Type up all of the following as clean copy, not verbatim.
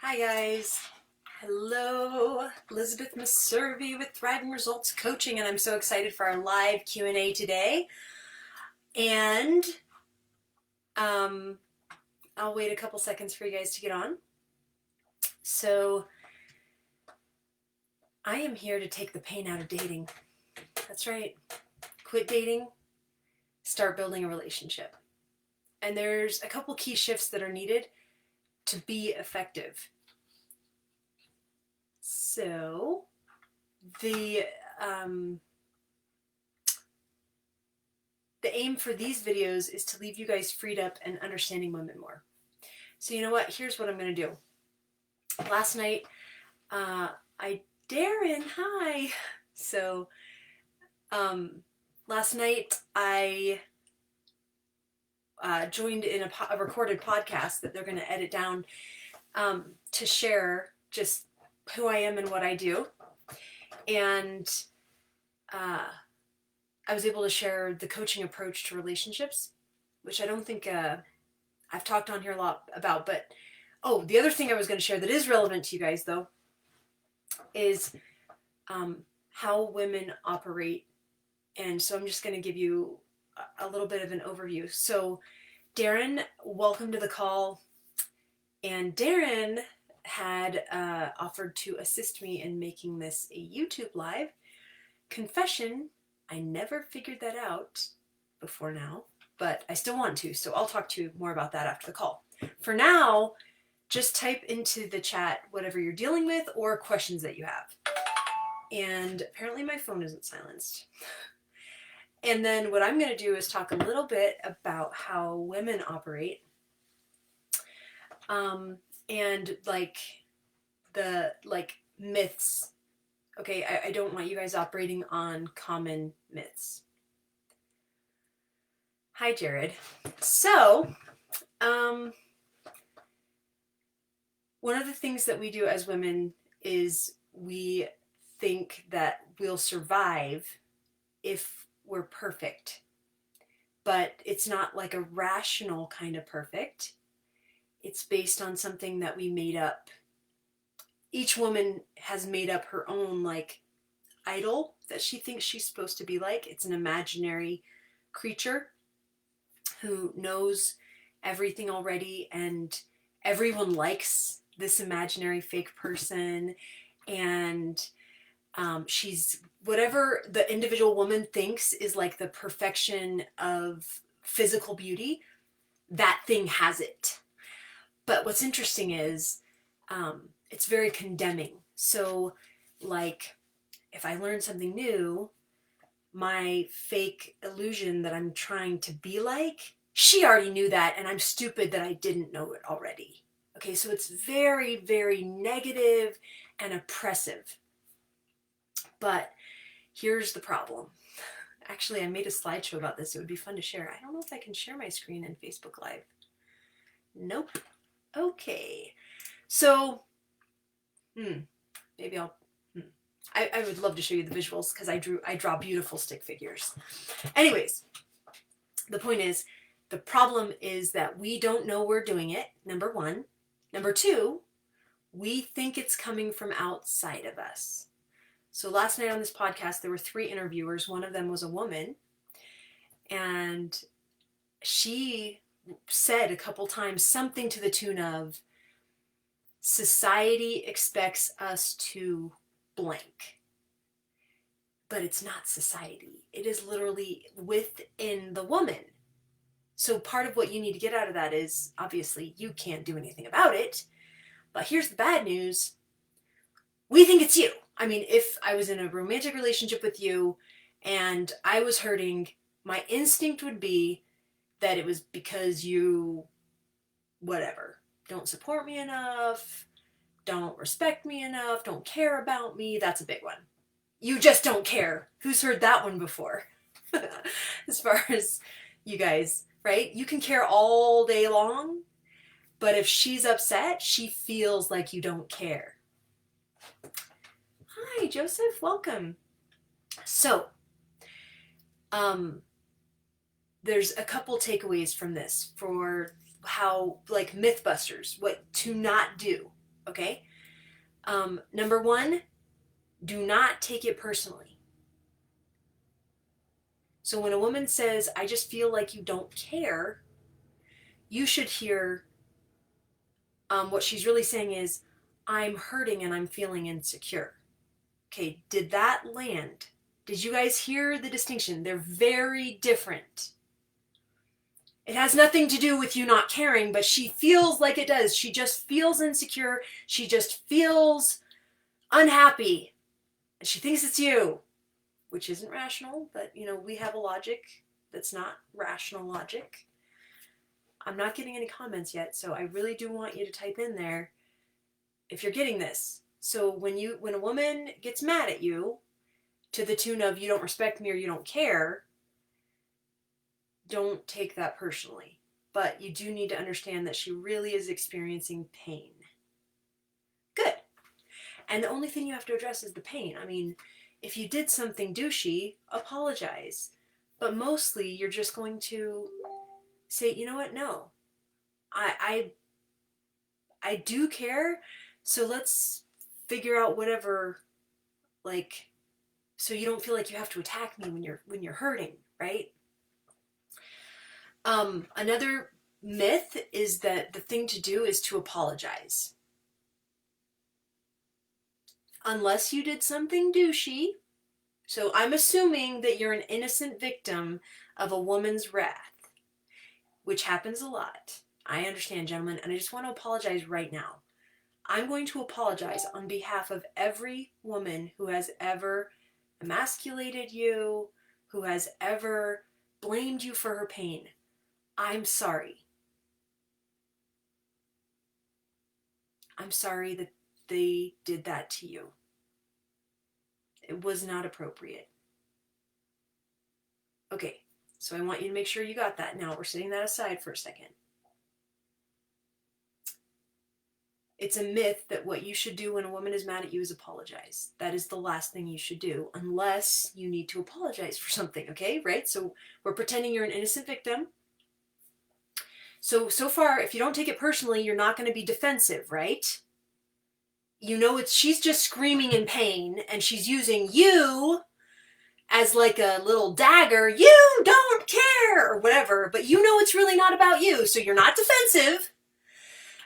Hi guys. Hello, Elizabeth Maservi with Thriving Results Coaching, and I'm so excited for our live Q&A today. And I'll wait a couple seconds for you guys to get on. So I am here to take the pain out of dating. That's right. Quit dating, start building a relationship. And there's a couple key shifts that are needed to be effective. So the aim for these videos is to leave you guys freed up and understanding women more. So you know what? Here's what I'm going to do. Last night, Darren, hi. So, last night I joined in a recorded podcast that they're going to edit down to share just who I am and what I do. And I was able to share the coaching approach to relationships, which I don't think I've talked on here a lot about. But, the other thing I was going to share that is relevant to you guys, though, is how women operate. And so I'm just going to give you a little bit of an overview. So Darren, welcome to the call. And Darren had offered to assist me in making this a YouTube live. Confession, I never figured that out before now, but I still want to. So I'll talk to you more about that after the call. For now, just type into the chat whatever you're dealing with or questions that you have. And apparently my phone isn't silenced. And then what I'm going to do is talk a little bit about how women operate. And the myths. Okay, I don't want you guys operating on common myths. Hi, Jared. So, one of the things that we do as women is we think that we'll survive if we're perfect. But it's not like a rational kind of perfect. It's based on something that we made up. Each woman has made up her own idol that she thinks she's supposed to be like. It's an imaginary creature who knows everything already, and everyone likes this imaginary fake person, and she's whatever the individual woman thinks is like the perfection of physical beauty, that thing has it. But what's interesting is it's very condemning. So if I learn something new, my fake illusion that I'm trying to be like, she already knew that, and I'm stupid that I didn't know it already. Okay, so it's very, very negative and oppressive. But here's the problem. Actually, I made a slideshow about this. It would be fun to share. I don't know if I can share my screen in Facebook Live. Nope. Okay. So, maybe I would love to show you the visuals because I draw beautiful stick figures. Anyways, the point is, the problem is that we don't know we're doing it, number one. Number two, we think it's coming from outside of us. So last night on this podcast, there were 3 interviewers. One of them was a woman, and she said a couple times something to the tune of, society expects us to blank. But it's not society. It is literally within the woman. So part of what you need to get out of that is, obviously, you can't do anything about it. But here's the bad news. We think it's you. I mean, if I was in a romantic relationship with you and I was hurting, my instinct would be that it was because you, whatever, don't support me enough, don't respect me enough, don't care about me. That's a big one. You just don't care. Who's heard that one before? As far as you guys, right? You can care all day long, but if she's upset, she feels like you don't care. Hi, Joseph. Welcome. So, there's a couple takeaways from this for how, Mythbusters, what to not do. Okay? Number one, do not take it personally. So when a woman says, I just feel like you don't care, you should hear what she's really saying is, I'm hurting and I'm feeling insecure. Okay, did that land? Did you guys hear the distinction? They're very different. It has nothing to do with you not caring, but she feels like it does. She just feels insecure. She just feels unhappy. And she thinks it's you, which isn't rational, but we have a logic that's not rational logic. I'm not getting any comments yet, so I really do want you to type in there if you're getting this. So when a woman gets mad at you to the tune of you don't respect me or you don't care, don't take that personally. But you do need to understand that she really is experiencing pain. Good. And the only thing you have to address is the pain. I mean, if you did something douchey, apologize. But mostly you're just going to say, you know what? No. I do care, so let's figure out whatever, like, so you don't feel like you have to attack me when you're hurting, right? Another myth is that the thing to do is to apologize. Unless you did something douchey. So I'm assuming that you're an innocent victim of a woman's wrath, which happens a lot. I understand, gentlemen, and I just want to apologize right now. I'm going to apologize on behalf of every woman who has ever emasculated you, who has ever blamed you for her pain. I'm sorry. I'm sorry that they did that to you. It was not appropriate. Okay, so I want you to make sure you got that. Now we're setting that aside for a second. It's a myth that what you should do when a woman is mad at you is apologize. That is the last thing you should do, unless you need to apologize for something, okay? Right? So we're pretending you're an innocent victim. So far, if you don't take it personally, you're not going to be defensive, right? You know she's just screaming in pain, and she's using you as like a little dagger. You don't care, or whatever, but you know it's really not about you, so you're not defensive,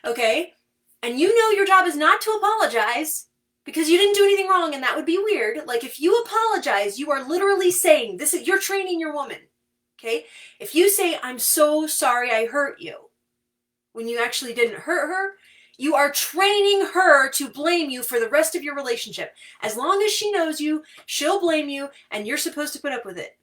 okay? And you know your job is not to apologize because you didn't do anything wrong, and that would be weird. Like, if you apologize, you are literally saying, you're training your woman, okay? If you say, I'm so sorry I hurt you, when you actually didn't hurt her, you are training her to blame you for the rest of your relationship. As long as she knows you, she'll blame you, and you're supposed to put up with it.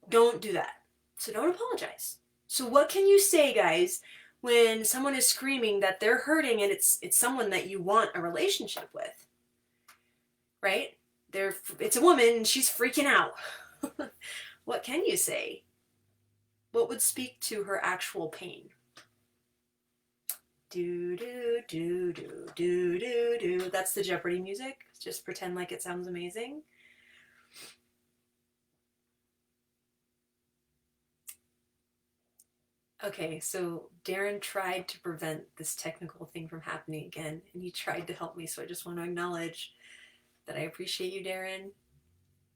Don't do that. So don't apologize. So what can you say, guys, when someone is screaming that they're hurting and it's someone that you want a relationship with, right? It's a woman and she's freaking out. What can you say? What would speak to her actual pain? Do, do, do, do, do, do, do. That's the Jeopardy music. Just pretend like it sounds amazing. Okay, so Darren tried to prevent this technical thing from happening again, and he tried to help me, so I just want to acknowledge that I appreciate you, Darren,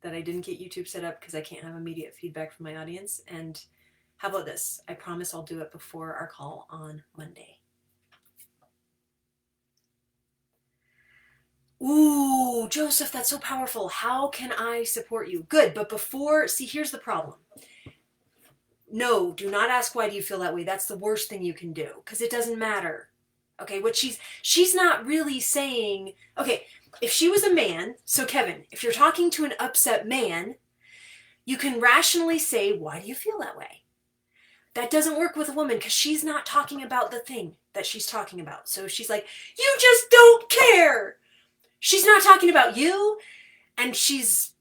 that I didn't get YouTube set up because I can't have immediate feedback from my audience, and how about this? I promise I'll do it before our call on Monday. Ooh, Joseph, that's so powerful. How can I support you? Good, but here's the problem. No, do not ask why do you feel that way. That's the worst thing you can do because it doesn't matter. Okay, what she's not really saying, okay, if she was a man, so Kevin, if you're talking to an upset man, you can rationally say, why do you feel that way? That doesn't work with a woman because she's not talking about the thing that she's talking about. So she's like, you just don't care. She's not talking about you, and she's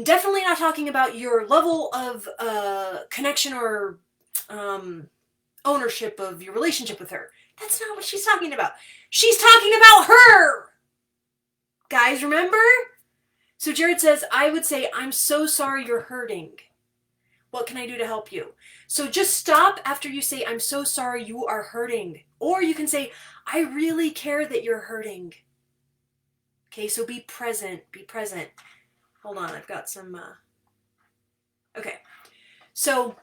definitely not talking about your level of connection or ownership of your relationship with her. That's not what she's talking about. She's talking about her. Guys, remember? So Jared says, I would say, I'm so sorry you're hurting. What can I do to help you? So just stop after you say, I'm so sorry, you are hurting. Or you can say, I really care that you're hurting. Okay, so be present, be present. Hold on, I've got some, okay. So,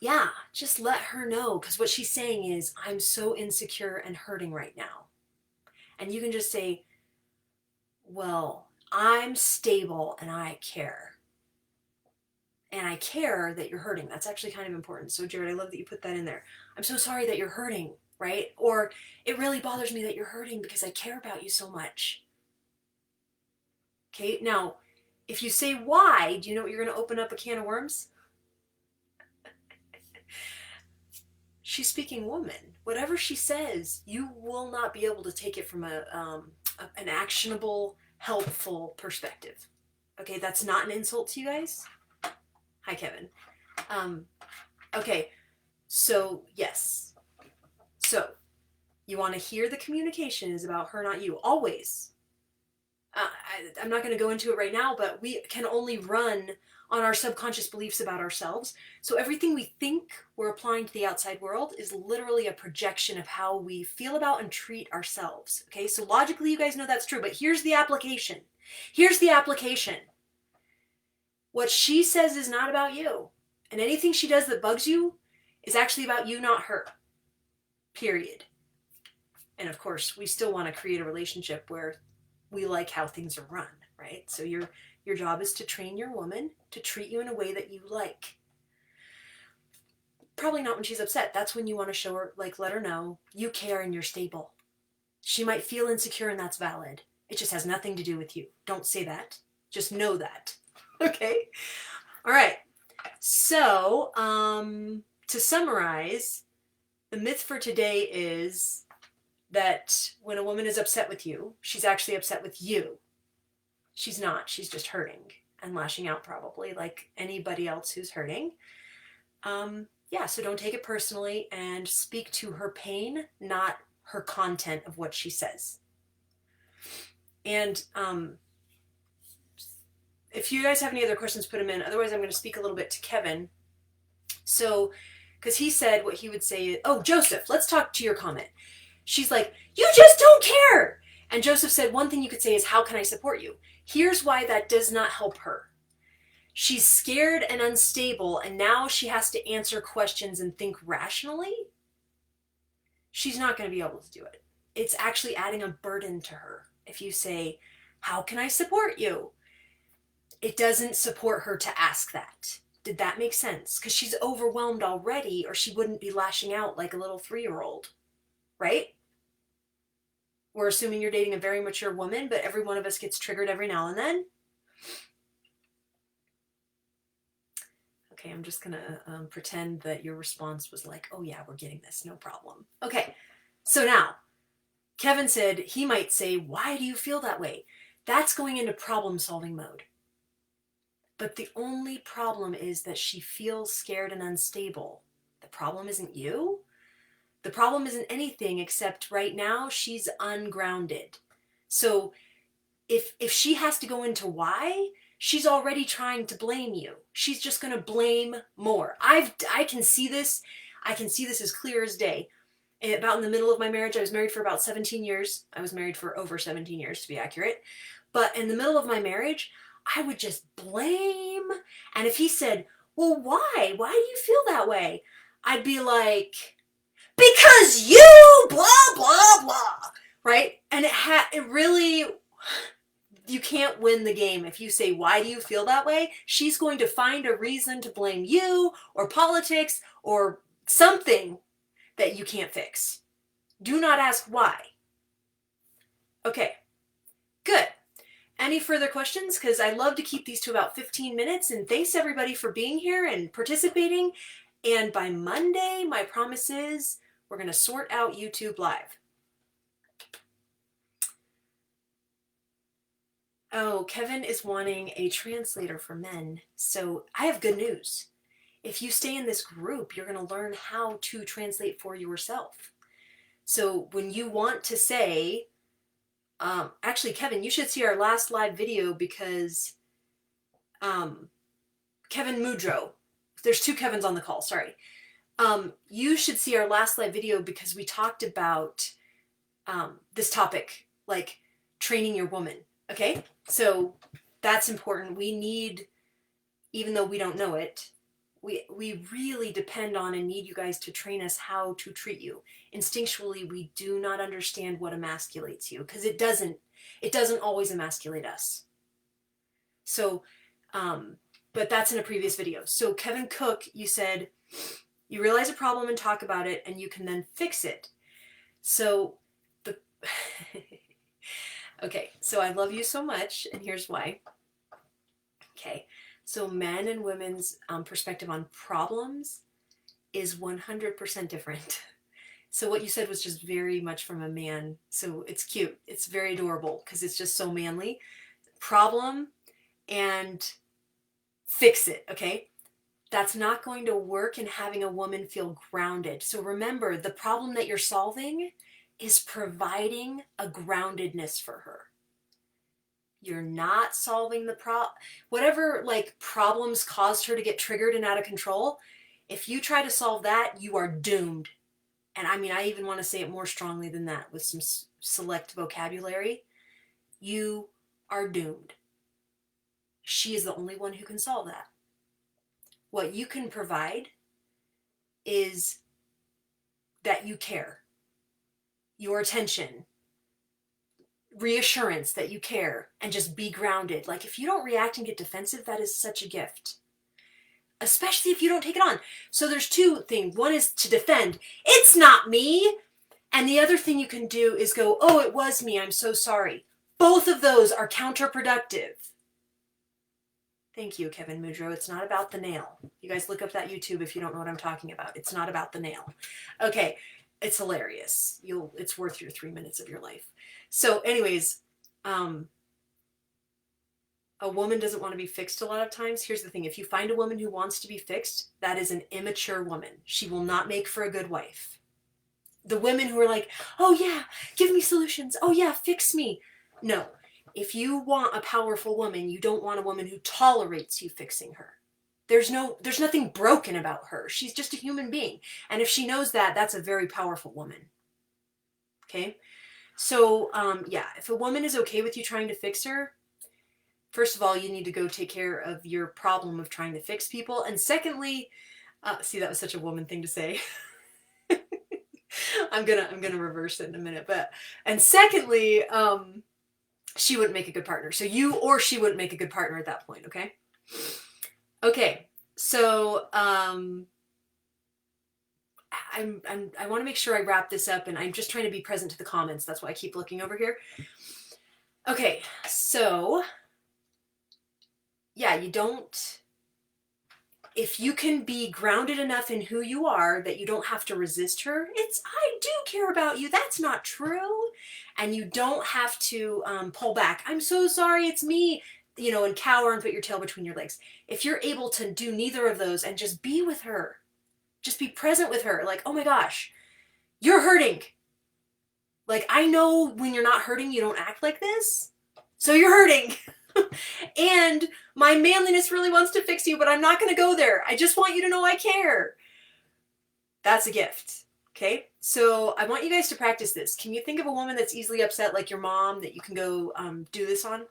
yeah, just let her know, because what she's saying is, I'm so insecure and hurting right now. And you can just say, well, I'm stable and I care. And I care that you're hurting. That's actually kind of important. So, Jared, I love that you put that in there. I'm so sorry that you're hurting, right? Or it really bothers me that you're hurting because I care about you so much. Okay, now, if you say why, do you know what you're going to open up a can of worms? She's speaking woman. Whatever she says, you will not be able to take it from an actionable, helpful perspective. Okay, that's not an insult to you guys. Hi, Kevin. Okay, so yes. So you want to hear the communication is about her, not you. Always. I'm not going to go into it right now, but we can only run on our subconscious beliefs about ourselves. So everything we think we're applying to the outside world is literally a projection of how we feel about and treat ourselves. Okay, so logically you guys know that's true, but here's the application. Here's the application. What she says is not about you. And anything she does that bugs you is actually about you, not her. Period. And of course, we still want to create a relationship where we like how things are run, right? So your job is to train your woman to treat you in a way that you like. Probably not when she's upset. That's when you want to show her, like, let her know you care and you're stable. She might feel insecure and that's valid. It just has nothing to do with you. Don't say that. Just know that. Okay? All right. So, to summarize, the myth for today is that when a woman is upset with you, she's actually upset with you. She's not. She's just hurting and lashing out, probably like anybody else who's hurting. Yeah, so don't take it personally and speak to her pain, not her content of what she says. And if you guys have any other questions, put them in. Otherwise, I'm going to speak a little bit to Kevin. So, because he said what he would say, oh, Joseph, let's talk to your comment. She's like, you just don't care. And Joseph said, one thing you could say is, how can I support you? Here's why that does not help her. She's scared and unstable, and now she has to answer questions and think rationally. She's not going to be able to do it. It's actually adding a burden to her. If you say, how can I support you? It doesn't support her to ask that. Did that make sense? Because she's overwhelmed already, or she wouldn't be lashing out like a little 3-year-old, right? We're assuming you're dating a very mature woman, but every one of us gets triggered every now and then. Okay, I'm just going to pretend that your response was like, oh yeah, we're getting this, no problem. Okay, so now, Kevin said he might say, why do you feel that way? That's going into problem-solving mode. But the only problem is that she feels scared and unstable. The problem isn't you. The problem isn't anything except right now she's ungrounded. So if she has to go into why, she's already trying to blame you. She's just going to blame more. I can see this. I can see this as clear as day. About in the middle of my marriage, I was married for about 17 years. I was married for over 17 years, to be accurate. But in the middle of my marriage, I would just blame. And if he said, well, why? Why do you feel that way? I'd be like, because you, blah, blah, blah, right? And it really, you can't win the game if you say, why do you feel that way? She's going to find a reason to blame you or politics or something that you can't fix. Do not ask why. Okay, good. Any further questions? Because I love to keep these to about 15 minutes. And thanks everybody for being here and participating. And by Monday, my promise is we're going to sort out YouTube Live. Oh, Kevin is wanting a translator for men. So I have good news. If you stay in this group, you're going to learn how to translate for yourself. So when you want to say, actually, Kevin, you should see our last live video because Kevin Mudro, there's two Kevins on the call, sorry. You should see our last live video because we talked about this topic, like training your woman, okay? So that's important. We need, even though we don't know it, we really depend on and need you guys to train us how to treat you. Instinctually, we do not understand what emasculates you because it doesn't always emasculate us. So, but that's in a previous video. So Kevin Cook, you said you realize a problem and talk about it and you can then fix it. So the, okay, so I love you so much and here's why. Okay, so men and women's perspective on problems is 100% different. So what you said was just very much from a man. So it's cute. It's very adorable because it's just so manly. Problem and fix it, okay? That's not going to work in having a woman feel grounded. So remember, the problem that you're solving is providing a groundedness for her. You're not solving the whatever like problems caused her to get triggered and out of control. If you try to solve that, you are doomed. And I mean, I even want to say it more strongly than that with some select vocabulary. You are doomed. She is the only one who can solve that. What you can provide is that you care, your attention, reassurance that you care, and just be grounded. Like if you don't react and get defensive, that is such a gift. Especially if you don't take it on. So there's two things. One is to defend. It's not me. And the other thing you can do is go, oh, it was me. I'm so sorry. Both of those are counterproductive. Thank you, Kevin Mudro. It's not about the nail. You guys look up that YouTube if you don't know what I'm talking about. It's not about the nail. Okay. It's hilarious. It's worth your 3 minutes of your life. So anyways, a woman doesn't want to be fixed a lot of times. Here's the thing. If you find a woman who wants to be fixed, that is an immature woman. She will not make for a good wife. The women who are like, oh yeah, give me solutions. Oh yeah, fix me. No. If you want a powerful woman, you don't want a woman who tolerates you fixing her. There's nothing broken about her. She's just a human being. And if she knows that, that's a very powerful woman. Okay? So, yeah, if a woman is okay with you trying to fix her, first of all, you need to go take care of your problem of trying to fix people. And secondly, see, that was such a woman thing to say. I'm gonna reverse it in a minute. And secondly, she wouldn't make a good partner. So you or she wouldn't make a good partner at that point, okay? Okay, so I want to make sure I wrap this up, and I'm just trying to be present to the comments. That's why I keep looking over here. Okay, so yeah, if you can be grounded enough in who you are that you don't have to resist her, I do care about you. That's not true. And you don't have to pull back. I'm so sorry, it's me, and cower and put your tail between your legs. If you're able to do neither of those and just be with her, just be present with her, like, oh my gosh, you're hurting. Like, I know when you're not hurting, you don't act like this. So you're hurting. And my manliness really wants to fix you, but I'm not going to go there. I just want you to know I care. That's a gift. Okay? So I want you guys to practice this. Can you think of a woman that's easily upset, like your mom, that you can go do this on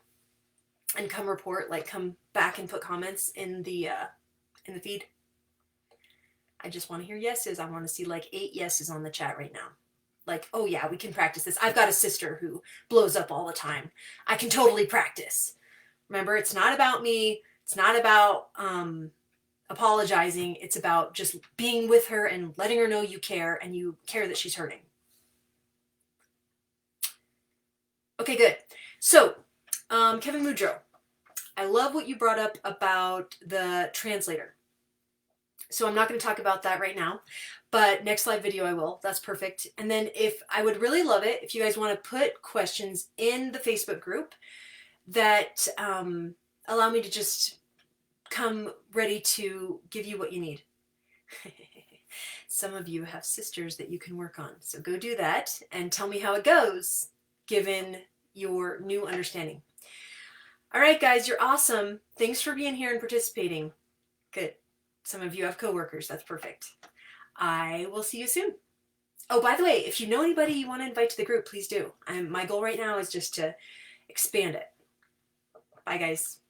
and come report, like come back and put comments in the feed? I just want to hear yeses. I want to see like 8 yeses on the chat right now. Like, oh yeah, we can practice this. I've got a sister who blows up all the time. I can totally practice. Remember, it's not about me. It's not about apologizing. It's about just being with her and letting her know you care and you care that she's hurting. Okay, good. So, Kevin Mudro, I love what you brought up about the translator. So I'm not going to talk about that right now, but next live video I will. That's perfect. And then I would really love it if you guys want to put questions in the Facebook group that allow me to just come ready to give you what you need. Some of you have sisters that you can work on. So go do that and tell me how it goes, given your new understanding. All right, guys, you're awesome. Thanks for being here and participating. Good. Some of you have coworkers. That's perfect. I will see you soon. Oh, by the way, if you know anybody you want to invite to the group, please do. My goal right now is just to expand it. Bye, guys.